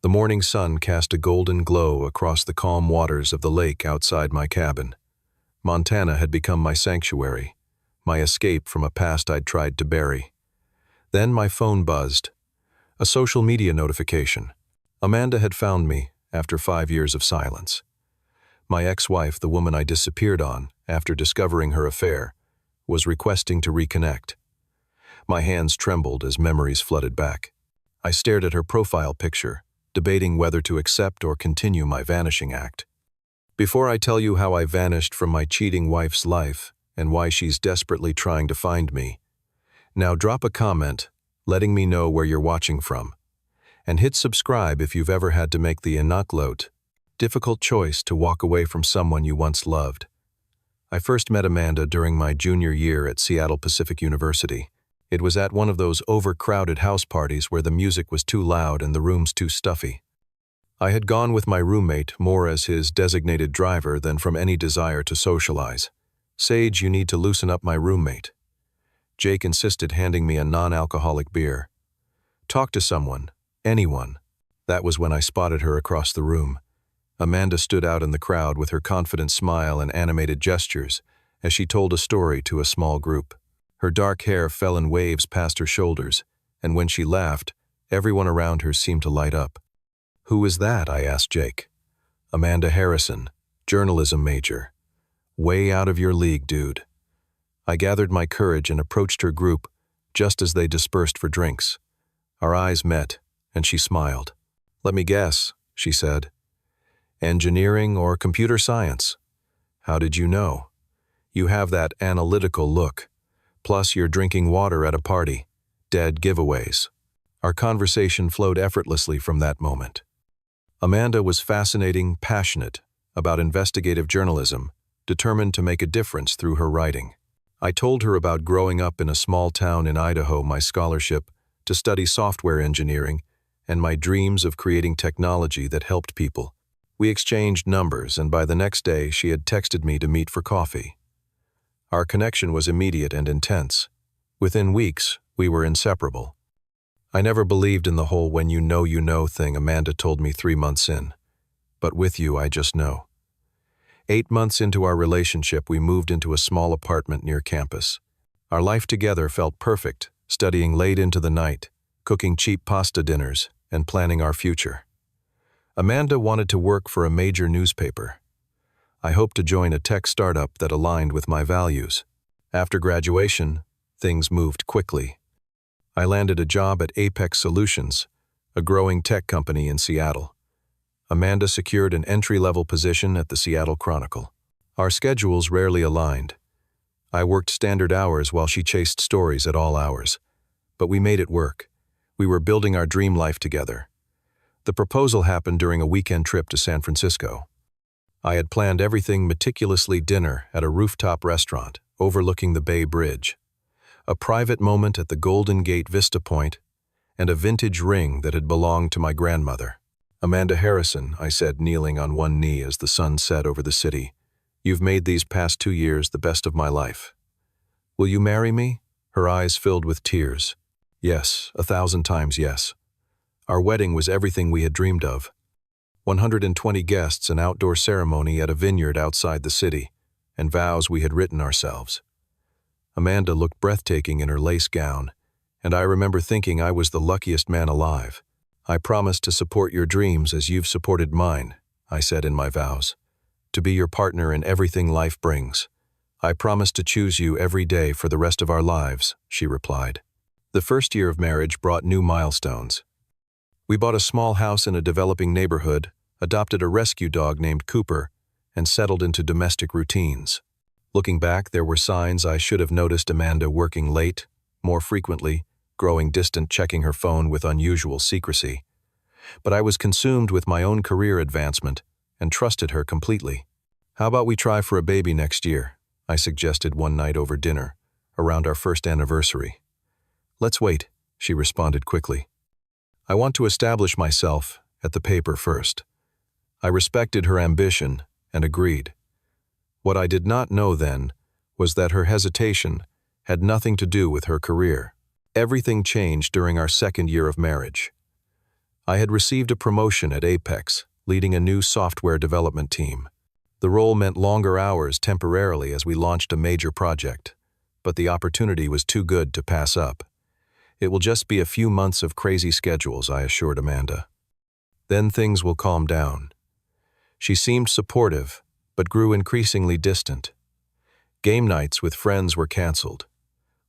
The morning sun cast a golden glow across the calm waters of the lake outside my cabin. Montana had become my sanctuary, my escape from a past I'd tried to bury. Then my phone buzzed. A social media notification. Amanda had found me after 5 years of silence. My ex-wife, the woman I disappeared on after discovering her affair, was requesting to reconnect. My hands trembled as memories flooded back. I stared at her profile picture, debating whether to accept or continue my vanishing act. Before I tell you how I vanished from my cheating wife's life and why she's desperately trying to find me, now drop a comment letting me know where you're watching from, and hit subscribe if you've ever had to make the difficult choice to walk away from someone you once loved. I first met Amanda during my junior year at Seattle Pacific University. It was at one of those overcrowded house parties where the music was too loud and the rooms too stuffy. I had gone with my roommate more as his designated driver than from any desire to socialize. "Sage, you need to loosen up, my roommate." Jake insisted, handing me a non-alcoholic beer. "Talk to someone, anyone." That was when I spotted her across the room. Amanda stood out in the crowd with her confident smile and animated gestures as she told a story to a small group. Her dark hair fell in waves past her shoulders, and when she laughed, everyone around her seemed to light up. "Who is that?" I asked Jake. "Amanda Harrison, journalism major." "Way out of your league, dude." I gathered my courage and approached her group just as they dispersed for drinks. Our eyes met, and she smiled. "Let me guess," she said. "Engineering or computer science?" "How did you know?" "You have that analytical look. Plus, you're drinking water at a party. Dead giveaways." Our conversation flowed effortlessly from that moment. Amanda was fascinating, passionate about investigative journalism, determined to make a difference through her writing. I told her about growing up in a small town in Idaho, my scholarship to study software engineering, and my dreams of creating technology that helped people. We exchanged numbers, and by the next day she had texted me to meet for coffee. Our connection was immediate and intense. Within weeks, we were inseparable. I never believed in the whole when you know thing Amanda told me 3 months in. But with you, I just know. 8 months into our relationship, we moved into a small apartment near campus. Our life together felt perfect, studying late into the night, cooking cheap pasta dinners, and planning our future. Amanda wanted to work for a major newspaper. I hoped to join a tech startup that aligned with my values. After graduation, things moved quickly. I landed a job at Apex Solutions, a growing tech company in Seattle. Amanda secured an entry-level position at the Seattle Chronicle. Our schedules rarely aligned. I worked standard hours while she chased stories at all hours. But we made it work. We were building our dream life together. The proposal happened during a weekend trip to San Francisco. I had planned everything meticulously: dinner at a rooftop restaurant overlooking the Bay Bridge, a private moment at the Golden Gate Vista Point, and a vintage ring that had belonged to my grandmother. "Amanda Harrison," I said, kneeling on one knee as the sun set over the city, "you've made these past 2 years the best of my life. Will you marry me?" Her eyes filled with tears. "Yes, 1,000 times yes." Our wedding was everything we had dreamed of. 120 guests, an outdoor ceremony at a vineyard outside the city, and vows we had written ourselves. Amanda looked breathtaking in her lace gown, and I remember thinking I was the luckiest man alive. "I promise to support your dreams as you've supported mine," I said in my vows. "To be your partner in everything life brings. I promise to choose you every day for the rest of our lives," she replied. The first year of marriage brought new milestones. We bought a small house in a developing neighborhood, adopted a rescue dog named Cooper, and settled into domestic routines. Looking back, there were signs I should have noticed: Amanda working late, more frequently, growing distant, checking her phone with unusual secrecy. But I was consumed with my own career advancement and trusted her completely. "How about we try for a baby next year?" I suggested one night over dinner, around our first anniversary. "Let's wait," she responded quickly. "I want to establish myself at the paper first." I respected her ambition and agreed. What I did not know then was that her hesitation had nothing to do with her career. Everything changed during our second year of marriage. I had received a promotion at Apex, leading a new software development team. The role meant longer hours temporarily as we launched a major project, but the opportunity was too good to pass up. It will just be a few months of crazy schedules, I assured Amanda. Then things will calm down. She seemed supportive, but grew increasingly distant. Game nights with friends were canceled.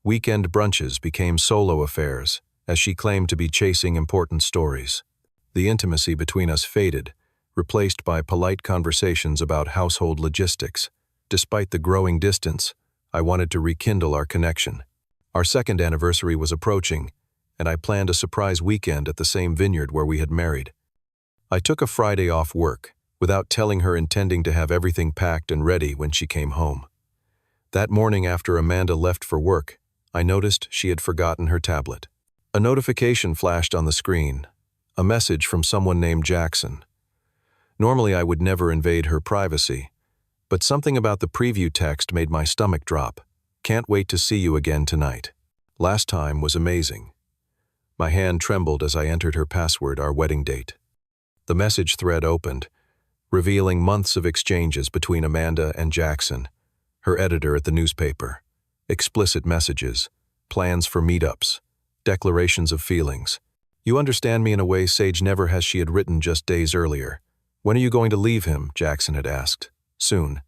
Weekend brunches became solo affairs, as she claimed to be chasing important stories. The intimacy between us faded, replaced by polite conversations about household logistics. Despite the growing distance, I wanted to rekindle our connection. Our second anniversary was approaching, and I planned a surprise weekend at the same vineyard where we had married. I took a Friday off work, without telling her, intending to have everything packed and ready when she came home. That morning after Amanda left for work, I noticed she had forgotten her tablet. A notification flashed on the screen, a message from someone named Jackson. Normally I would never invade her privacy, but something about the preview text made my stomach drop. Can't wait to see you again tonight. Last time was amazing. My hand trembled as I entered her password, our wedding date. The message thread opened, revealing months of exchanges between Amanda and Jackson, her editor at the newspaper. Explicit messages, plans for meetups, declarations of feelings. You understand me in a way Sage never has, she had written just days earlier. When are you going to leave him? Jackson had asked. Soon.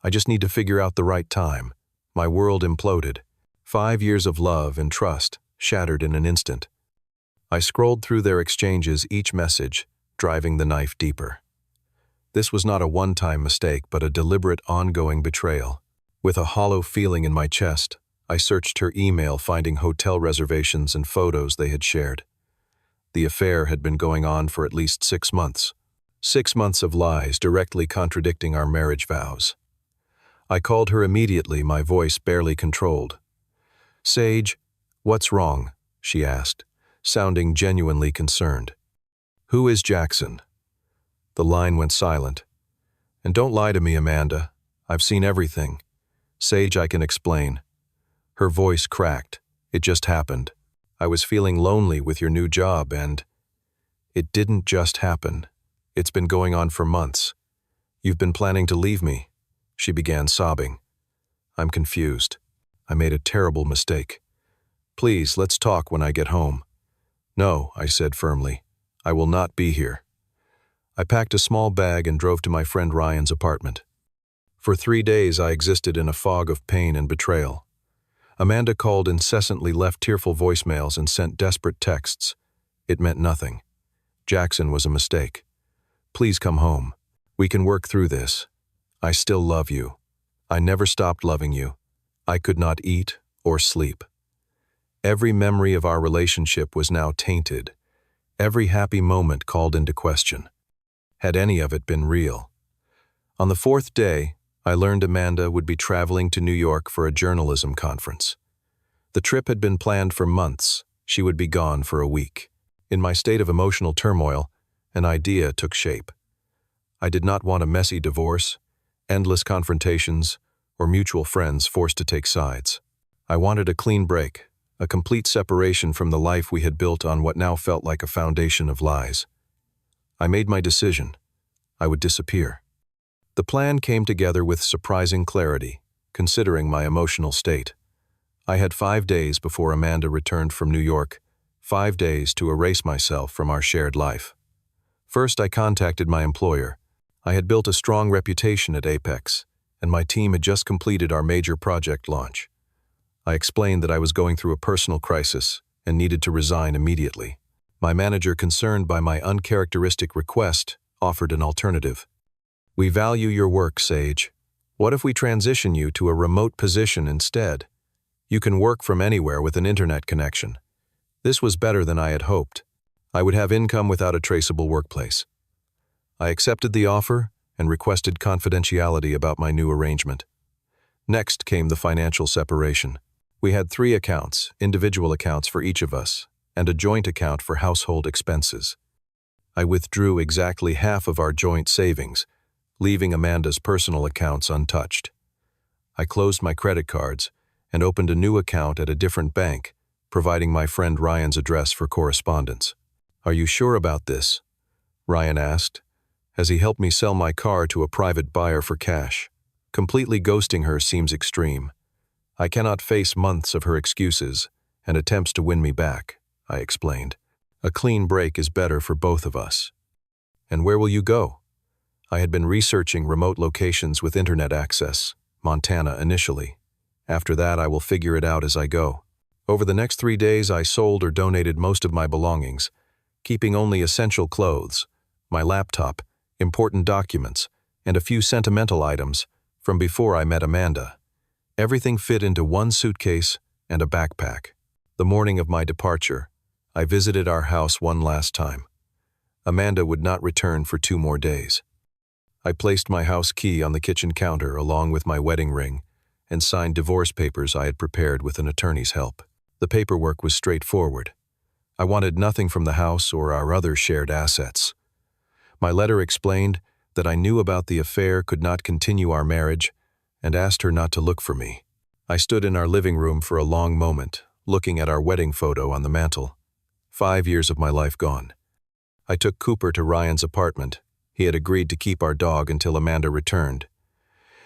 I just need to figure out the right time. My world imploded. 5 years of love and trust shattered in an instant. I scrolled through their exchanges, each message driving the knife deeper. This was not a one-time mistake, but a deliberate, ongoing betrayal. With a hollow feeling in my chest, I searched her email, finding hotel reservations and photos they had shared. The affair had been going on for at least 6 months. 6 months of lies directly contradicting our marriage vows. I called her immediately, my voice barely controlled. Sage, what's wrong? She asked, sounding genuinely concerned. Who is Jackson? The line went silent. And don't lie to me, Amanda. I've seen everything. Sage, I can explain. Her voice cracked. It just happened. I was feeling lonely with your new job and... It didn't just happen. It's been going on for months. You've been planning to leave me. She began sobbing. I'm confused. I made a terrible mistake. Please, let's talk when I get home. No, I said firmly. I will not be here. I packed a small bag and drove to my friend Ryan's apartment. For 3 days I existed in a fog of pain and betrayal. Amanda called incessantly, left tearful voicemails, and sent desperate texts. It meant nothing. Jackson was a mistake. Please come home. We can work through this. I still love you. I never stopped loving you. I could not eat or sleep. Every memory of our relationship was now tainted. Every happy moment called into question. Had any of it been real? On the 4th day, I learned Amanda would be traveling to New York for a journalism conference. The trip had been planned for months. She would be gone for a week. In my state of emotional turmoil, an idea took shape. I did not want a messy divorce, endless confrontations, or mutual friends forced to take sides. I wanted a clean break, a complete separation from the life we had built on what now felt like a foundation of lies. I made my decision. I would disappear. The plan came together with surprising clarity, considering my emotional state. I had 5 days before Amanda returned from New York, 5 days to erase myself from our shared life. First, I contacted my employer. I had built a strong reputation at Apex, and my team had just completed our major project launch. I explained that I was going through a personal crisis and needed to resign immediately. My manager, concerned by my uncharacteristic request, offered an alternative. We value your work, Sage. What if we transition you to a remote position instead? You can work from anywhere with an internet connection. This was better than I had hoped. I would have income without a traceable workplace. I accepted the offer and requested confidentiality about my new arrangement. Next came the financial separation. We had 3 accounts, individual accounts for each of us, and a joint account for household expenses. I withdrew exactly half of our joint savings, leaving Amanda's personal accounts untouched. I closed my credit cards and opened a new account at a different bank, providing my friend Ryan's address for correspondence. "Are you sure about this?" Ryan asked, as he helped me sell my car to a private buyer for cash. Completely ghosting her seems extreme. I cannot face months of her excuses and attempts to win me back, I explained. A clean break is better for both of us. "And where will you go?" I had been researching remote locations with internet access, Montana initially. After that, I will figure it out as I go. Over the next 3 days, I sold or donated most of my belongings, keeping only essential clothes, my laptop, important documents, and a few sentimental items from before I met Amanda. Everything fit into one suitcase and a backpack. The morning of my departure, I visited our house one last time. Amanda would not return for 2 more days. I placed my house key on the kitchen counter along with my wedding ring and signed divorce papers I had prepared with an attorney's help. The paperwork was straightforward. I wanted nothing from the house or our other shared assets. My letter explained that I knew about the affair, could not continue our marriage, and asked her not to look for me. I stood in our living room for a long moment, looking at our wedding photo on the mantel. 5 years of my life gone. I took Cooper to Ryan's apartment. He had agreed to keep our dog until Amanda returned.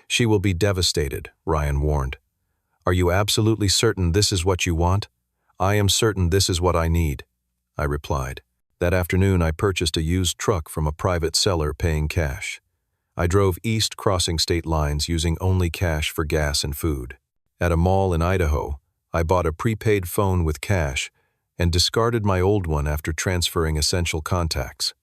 "She will be devastated," Ryan warned. "Are you absolutely certain this is what you want?" "I am certain this is what I need," I replied. That afternoon, I purchased a used truck from a private seller paying cash. I drove east, crossing state lines, using only cash for gas and food. At a mall in Idaho, I bought a prepaid phone with cash and discarded my old one after transferring essential contacts.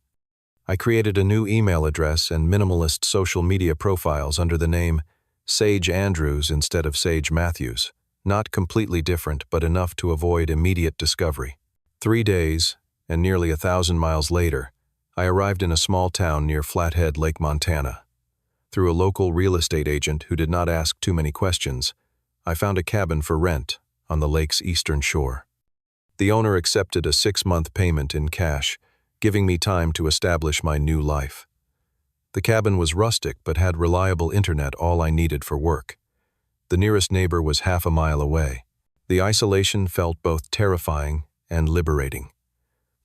I created a new email address and minimalist social media profiles under the name Sage Andrews instead of Sage Matthews. Not completely different, but enough to avoid immediate discovery. 3 days, and nearly 1,000 miles later, I arrived in a small town near Flathead, Lake Montana. Through a local real estate agent who did not ask too many questions, I found a cabin for rent on the lake's eastern shore. The owner accepted a 6-month payment in cash, giving me time to establish my new life. The cabin was rustic but had reliable internet, all I needed for work. The nearest neighbor was half a mile away. The isolation felt both terrifying and liberating.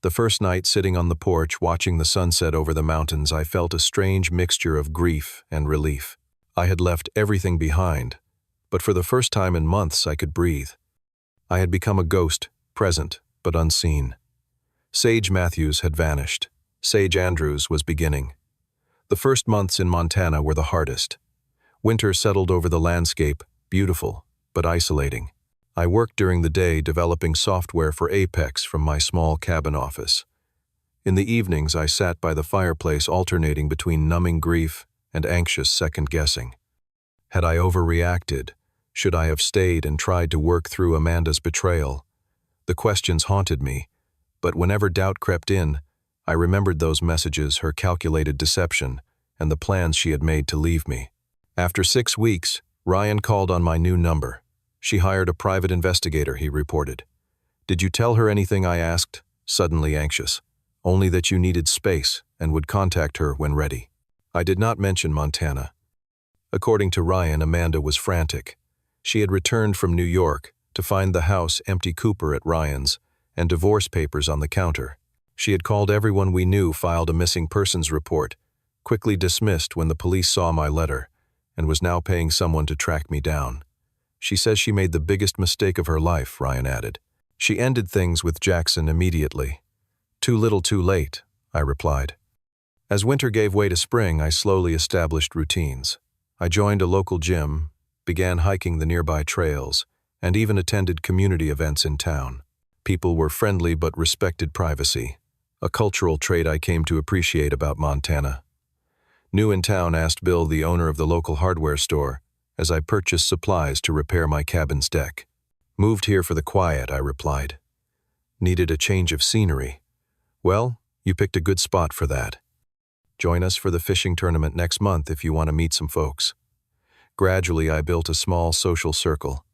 The first night sitting on the porch watching the sunset over the mountains, I felt a strange mixture of grief and relief. I had left everything behind, but for the first time in months I could breathe. I had become a ghost, present but unseen. Sage Matthews had vanished. Sage Andrews was beginning. The first months in Montana were the hardest. Winter settled over the landscape, beautiful but isolating. I worked during the day developing software for Apex from my small cabin office. In the evenings, I sat by the fireplace alternating between numbing grief and anxious second-guessing. Had I overreacted? Should I have stayed and tried to work through Amanda's betrayal? The questions haunted me, but whenever doubt crept in, I remembered those messages, her calculated deception, and the plans she had made to leave me. After 6 weeks, Ryan called on my new number. "She hired a private investigator," he reported. "Did you tell her anything?" I asked, suddenly anxious. "Only that you needed space and would contact her when ready." I did not mention Montana. According to Ryan, Amanda was frantic. She had returned from New York to find the house empty, Cooper at Ryan's, and divorce papers on the counter. She had called everyone we knew, filed a missing persons report, quickly dismissed when the police saw my letter, and was now paying someone to track me down. "She says she made the biggest mistake of her life," Ryan added. "She ended things with Jackson immediately." "Too little too late," I replied. As winter gave way to spring, I slowly established routines. I joined a local gym, began hiking the nearby trails, and even attended community events in town. People were friendly but respected privacy, a cultural trait I came to appreciate about Montana. New in town, asked Bill, the owner of the local hardware store, as I purchased supplies to repair my cabin's deck. "Moved here for the quiet," I replied. "Needed a change of scenery." "Well, you picked a good spot for that. Join us for the fishing tournament next month if you want to meet some folks." Gradually, I built a small social circle.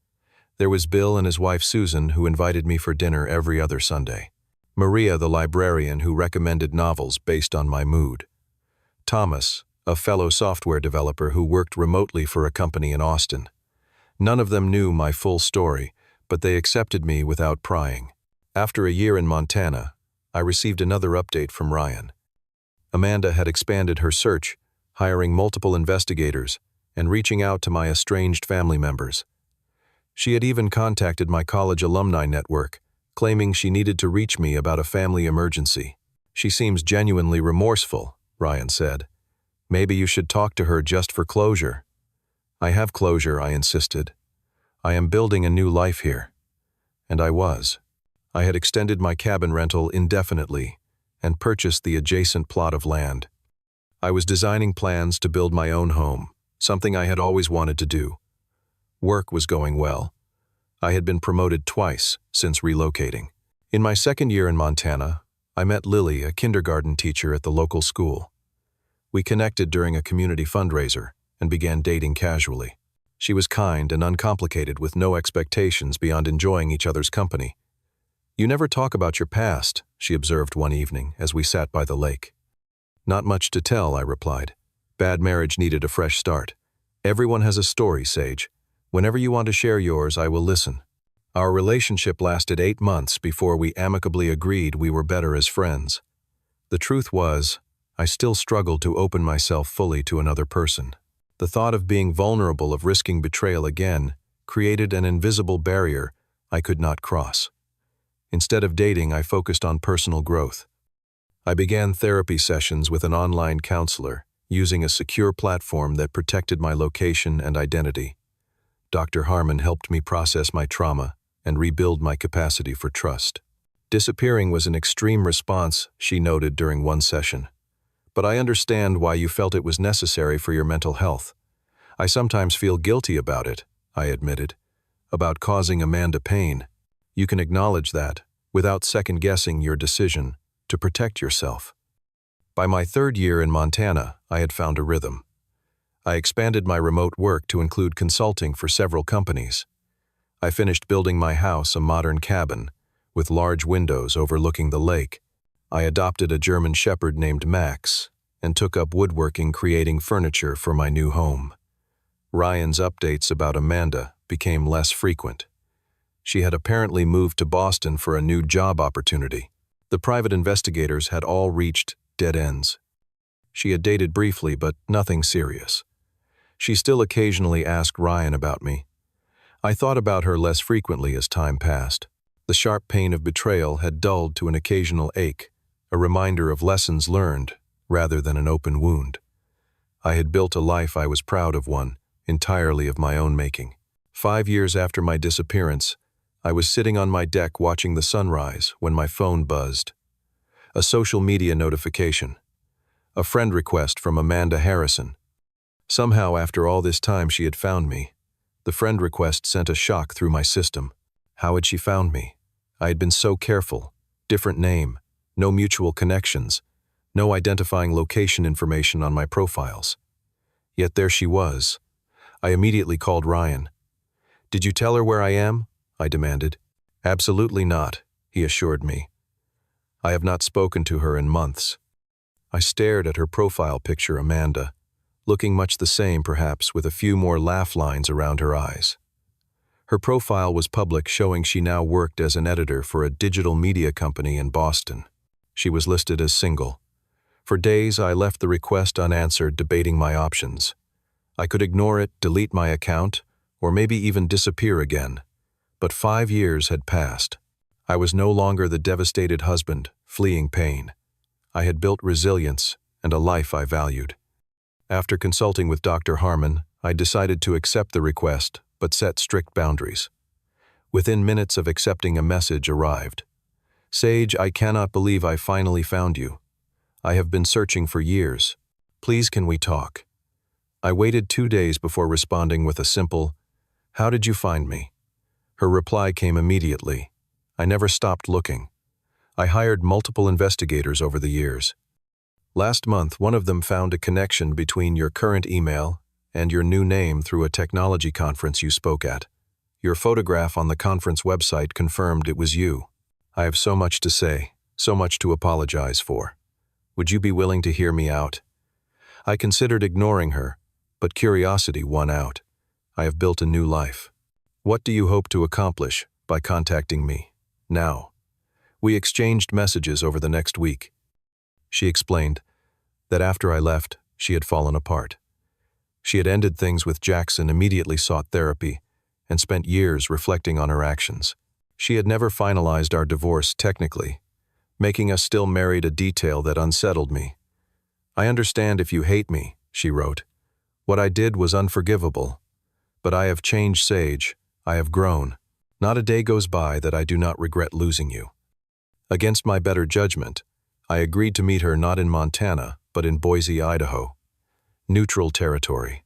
There was Bill and his wife Susan, who invited me for dinner every other Sunday. Maria, the librarian, who recommended novels based on my mood. Thomas, a fellow software developer who worked remotely for a company in Austin. None of them knew my full story, but they accepted me without prying. After a year in Montana, I received another update from Ryan. Amanda had expanded her search, hiring multiple investigators and reaching out to my estranged family members. She had even contacted my college alumni network, claiming she needed to reach me about a family emergency. "She seems genuinely remorseful," Ryan said. "Maybe you should talk to her just for closure." "I have closure," I insisted. "I am building a new life here." And I was. I had extended my cabin rental indefinitely and purchased the adjacent plot of land. I was designing plans to build my own home, something I had always wanted to do. Work was going well. I had been promoted twice since relocating. In my second year in Montana, I met Lily, a kindergarten teacher at the local school. We connected during a community fundraiser and began dating casually. She was kind and uncomplicated with no expectations beyond enjoying each other's company. "You never talk about your past," she observed one evening as we sat by the lake. "Not much to tell," I replied. "Bad marriage needed a fresh start. Everyone has a story, Sage. Whenever you want to share yours, I will listen." Our relationship lasted 8 months before we amicably agreed we were better as friends. The truth was, I still struggled to open myself fully to another person. The thought of being vulnerable, of risking betrayal again, created an invisible barrier I could not cross. Instead of dating, I focused on personal growth. I began therapy sessions with an online counselor, using a secure platform that protected my location and identity. Dr. Harmon helped me process my trauma and rebuild my capacity for trust. "Disappearing was an extreme response," she noted during one session. "But I understand why you felt it was necessary for your mental health. I sometimes feel guilty about it," I admitted, "about causing Amanda pain. You can acknowledge that, without second-guessing your decision, to protect yourself." By my third year in Montana, I had found a rhythm. I expanded my remote work to include consulting for several companies. I finished building my house, a modern cabin, with large windows overlooking the lake. I adopted a German Shepherd named Max and took up woodworking, creating furniture for my new home. Ryan's updates about Amanda became less frequent. She had apparently moved to Boston for a new job opportunity. The private investigators had all reached dead ends. She had dated briefly, but nothing serious. She still occasionally asked Ryan about me. I thought about her less frequently as time passed. The sharp pain of betrayal had dulled to an occasional ache, a reminder of lessons learned rather than an open wound. I had built a life I was proud of, one entirely of my own making. 5 years after my disappearance, I was sitting on my deck watching the sunrise when my phone buzzed. A social media notification. A friend request from Amanda Harrison. Somehow, after all this time, she had found me. The friend request sent a shock through my system. How had she found me? I had been so careful. Different name, no mutual connections, no identifying location information on my profiles. Yet there she was. I immediately called Ryan. "Did you tell her where I am?" I demanded. "Absolutely not," he assured me. I have not spoken to her in months. I stared at her profile picture, Amanda, looking much the same perhaps, with a few more laugh lines around her eyes. Her profile was public, showing she now worked as an editor for a digital media company in Boston. She was listed as single. For days I left the request unanswered, debating my options. I could ignore it, delete my account, or maybe even disappear again. But 5 years had passed. I was no longer the devastated husband, fleeing pain. I had built resilience and a life I valued. After consulting with Dr. Harmon, I decided to accept the request, but set strict boundaries. Within minutes of accepting, a message arrived. "Sage, I cannot believe I finally found you. I have been searching for years. Please, can we talk?" I waited 2 days before responding with a simple, "How did you find me?" Her reply came immediately. "I never stopped looking. I hired multiple investigators over the years. Last month, one of them found a connection between your current email and your new name through a technology conference you spoke at. Your photograph on the conference website confirmed it was you. I have so much to say, so much to apologize for. Would you be willing to hear me out?" I considered ignoring her, but curiosity won out. I have built a new life. What do you hope to accomplish by contacting me now? We exchanged messages over the next week. She explained that after I left, she had fallen apart. She had ended things with Jackson, immediately sought therapy, and spent years reflecting on her actions. She had never finalized our divorce technically, making us still married, a detail that unsettled me. "I understand if you hate me," she wrote. "What I did was unforgivable. But I have changed, Sage. I have grown. Not a day goes by that I do not regret losing you." Against my better judgment, I agreed to meet her not in Montana, but in Boise, Idaho. Neutral territory.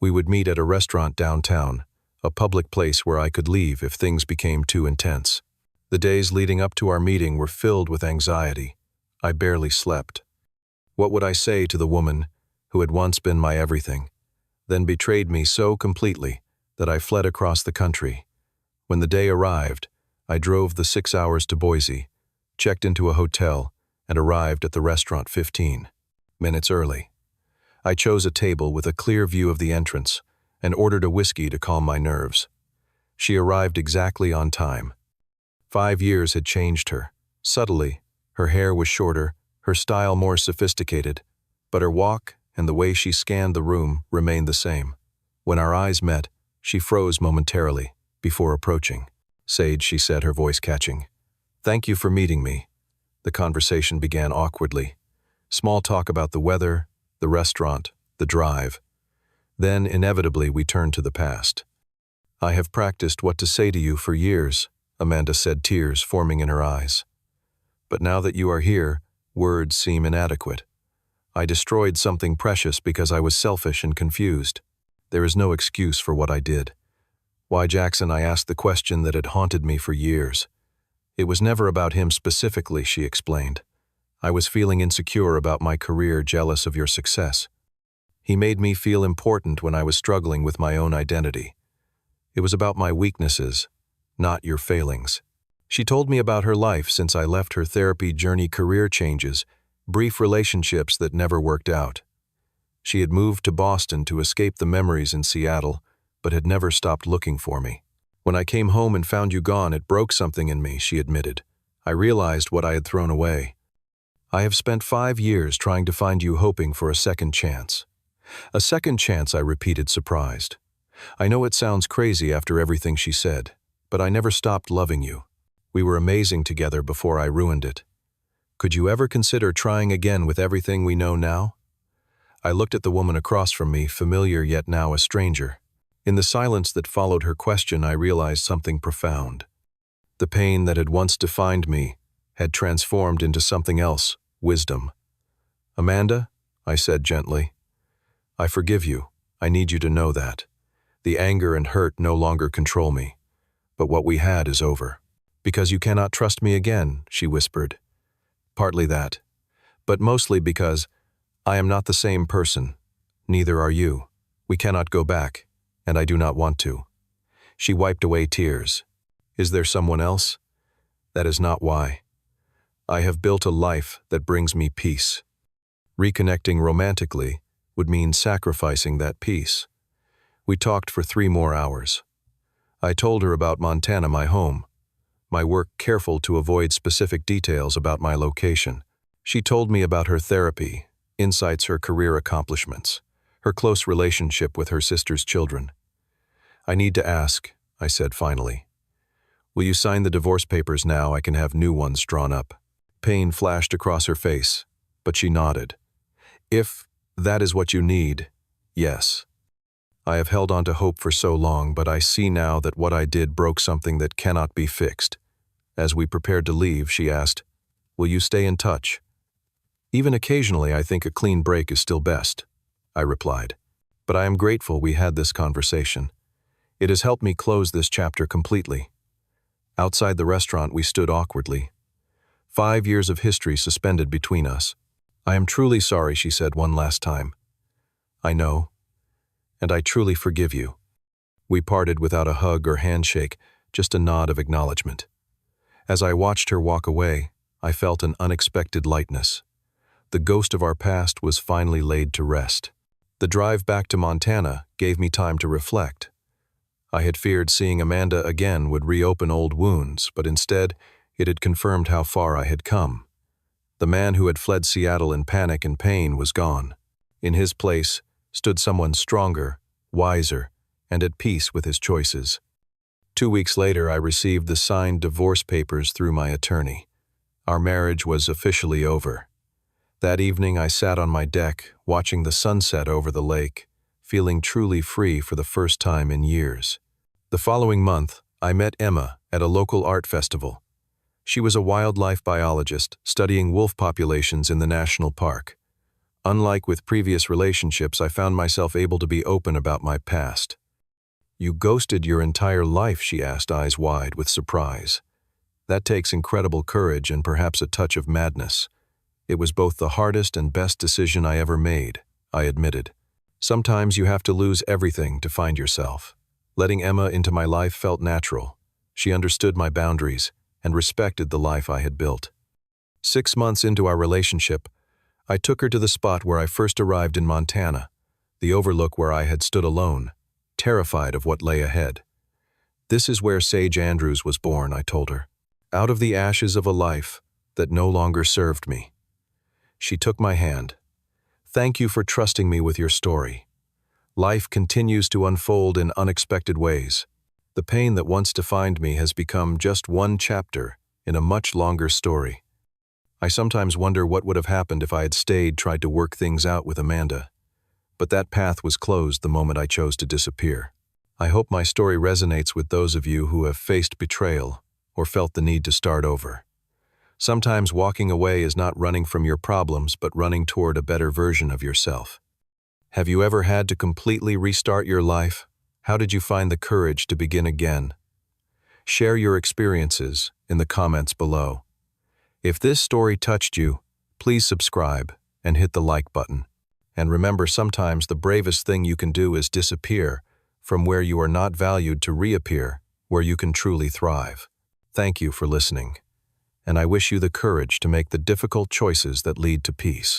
We would meet at a restaurant downtown, a public place where I could leave if things became too intense. The days leading up to our meeting were filled with anxiety. I barely slept. What would I say to the woman who had once been my everything, then betrayed me so completely that I fled across the country? When the day arrived, I drove the 6 hours to Boise, checked into a hotel, and arrived at the restaurant 15 minutes early. I chose a table with a clear view of the entrance and ordered a whiskey to calm my nerves. She arrived exactly on time. 5 years had changed her. Subtly, her hair was shorter, her style more sophisticated, but her walk and the way she scanned the room remained the same. When our eyes met, she froze momentarily before approaching. "Sage," she said, her voice catching. "Thank you for meeting me." The conversation began awkwardly. Small talk about the weather, the restaurant, the drive. Then, inevitably, we turned to the past. "I have practiced what to say to you for years," Amanda said, tears forming in her eyes. "But now that you are here, words seem inadequate. I destroyed something precious because I was selfish and confused. There is no excuse for what I did." "Why, Jackson?" I asked the question that had haunted me for years. "It was never about him specifically," she explained. "I was feeling insecure about my career, jealous of your success. He made me feel important when I was struggling with my own identity. It was about my weaknesses, not your failings." She told me about her life since I left, her therapy journey, career changes, brief relationships that never worked out. She had moved to Boston to escape the memories in Seattle, but had never stopped looking for me. "When I came home and found you gone, it broke something in me," she admitted. "I realized what I had thrown away. I have spent 5 years trying to find you, hoping for a second chance." "A second chance," I repeated, surprised. I know it sounds crazy after everything she said, but I never stopped loving you. We were amazing together before I ruined it. Could you ever consider trying again with everything we know now?" I looked at the woman across from me, familiar yet now a stranger. In the silence that followed her question, I realized something profound. The pain that had once defined me had transformed into something else, wisdom. "Amanda," I said gently, "I forgive you. I need you to know that. The anger and hurt no longer control me. But what we had is over." "Because you cannot trust me again," she whispered. "Partly that, but mostly because I am not the same person. Neither are you. We cannot go back, and I do not want to." She wiped away tears. "Is there someone else?" "That is not why. I have built a life that brings me peace. Reconnecting romantically would mean sacrificing that peace." We talked for 3 more hours. I told her about Montana, my home, my work, careful to avoid specific details about my location. She told me about her therapy, insights, her career accomplishments, her close relationship with her sister's children. "I need to ask," I said finally. "Will you sign the divorce papers now? I can have new ones drawn up." Pain flashed across her face, but she nodded. "If that is what you need, yes." I have held on to hope for so long, but I see now that what I did broke something that cannot be fixed. As we prepared to leave, she asked, "Will you stay in touch?" "Even occasionally, I think a clean break is still best," I replied. "But I am grateful we had this conversation. It has helped me close this chapter completely." Outside the restaurant, we stood awkwardly. 5 years of history suspended between us. "I am truly sorry," she said one last time. "I know. And I truly forgive you." We parted without a hug or handshake, just a nod of acknowledgement. As I watched her walk away, I felt an unexpected lightness. The ghost of our past was finally laid to rest. The drive back to Montana gave me time to reflect. I had feared seeing Amanda again would reopen old wounds, but instead, It had confirmed how far I had come. The man who had fled Seattle in panic and pain was gone. In his place stood someone stronger, wiser, and at peace with his choices. 2 weeks later, I received the signed divorce papers through my attorney. Our marriage was officially over. That evening, I sat on my deck, watching the sunset over the lake, feeling truly free for the first time in years. The following month, I met Emma at a local art festival. She was a wildlife biologist studying wolf populations in the national park. Unlike with previous relationships, I found myself able to be open about my past. "You ghosted your entire life?" she asked, eyes wide with surprise. "That takes incredible courage and perhaps a touch of madness." "It was both the hardest and best decision I ever made," I admitted. "Sometimes you have to lose everything to find yourself." Letting Emma into my life felt natural. She understood my boundaries and respected the life I had built. 6 months into our relationship, I took her to the spot where I first arrived in Montana, the overlook where I had stood alone, terrified of what lay ahead. "This is where Sage Andrews was born," I told her, "out of the ashes of a life that no longer served me." She took my hand. "Thank you for trusting me with your story. Life continues to unfold in unexpected ways. The pain that once defined me has become just one chapter in a much longer story. I sometimes wonder what would have happened if I had tried to work things out with Amanda. But that path was closed the moment I chose to disappear. I hope my story resonates with those of you who have faced betrayal or felt the need to start over. Sometimes walking away is not running from your problems, but running toward a better version of yourself. Have you ever had to completely restart your life? How did you find the courage to begin again? Share your experiences in the comments below. If this story touched you, please subscribe and hit the like button. And remember, sometimes the bravest thing you can do is disappear from where you are not valued to reappear where you can truly thrive. Thank you for listening, and I wish you the courage to make the difficult choices that lead to peace.